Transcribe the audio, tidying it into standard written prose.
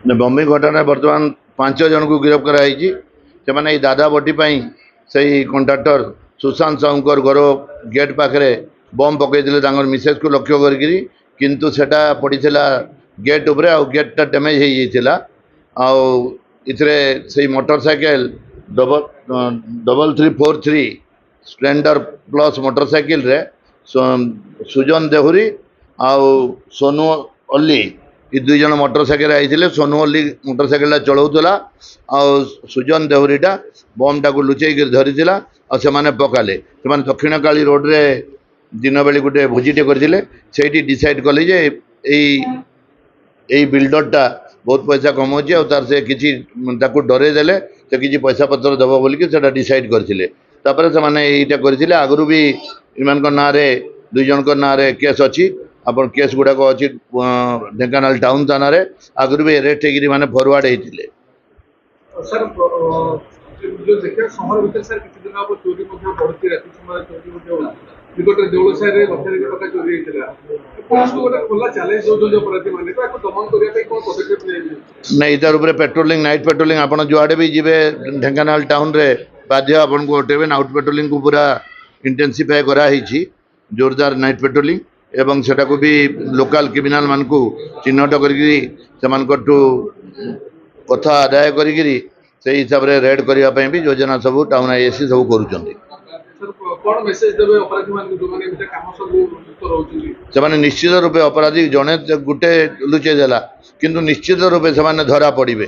बम्बई घटना बर्तमान 5 जन को गिरफ्त कराई से दादा बटी से कंट्राक्टर सुशांत साहूकर घर गेट पाखे बम पकई मिसेज को लक्ष्य करी किंतु सेटा पड़ा गेट उपरे आ गेटा डैमेज होता से मोटरसाइकेल 3343 स्प्लेंडर प्लस मोटरसाइकेल रे सुजन देहुरी आउ सोनू अली ये दुई जन मोटरसाइकेल आई सोनू अली मोटरसाइकेल चलाऊला सुजन देहुरीटा बम टाक लुचेक धरी से पकाले से दक्षिण काली रोड रे दिन बेली गोटे भोजीटे करते डिसाइड कले जे बिल्डरटा बहुत पैसा कमाऊे और तार से किसी डरे देले से किसी पैसा पत्र दब बोलिकी डिसाइड करते से आगु भी इन ना दुई जन ना केस अच्छी अपन केस गुड़ाक अच्छी ढेंकानाल टाउन थाना आगु भी अरेस्ट होने फरवर्ड होते सर जो देखिए सहर भीतर सर किसी दिन आप चोरी बढ़ती राति समय चोरी निकट देउल साइड लक्षाधिक टका चोरी होता पुलिस को गोटे खोला चैलेंज दौरान अपराधी मैंने दमन करने कौन पदक्षेप नहीं तार पेट्रोलिंग नाइट पेट्रोलिंग आप जुआड़े भी जी ढेंकानाल टाउन रे बाध्य आपन को हटेबे नाइट पेट्रोलिंग को पूरा इंटेंसिफाई कराई जोरदार नाइट पेट्रोलिंग एवं सेटा को भी लोकल क्रिमिनाल मान को चिन्हट कर कथा आदाय करी से हिसाब से रेड करने भी योजना सब टाउन आईएससी सब कर निश्चित रूपे अपराधी जड़े गोटे लुचेदेला किंतु निश्चित रूपे से धरा पड़े।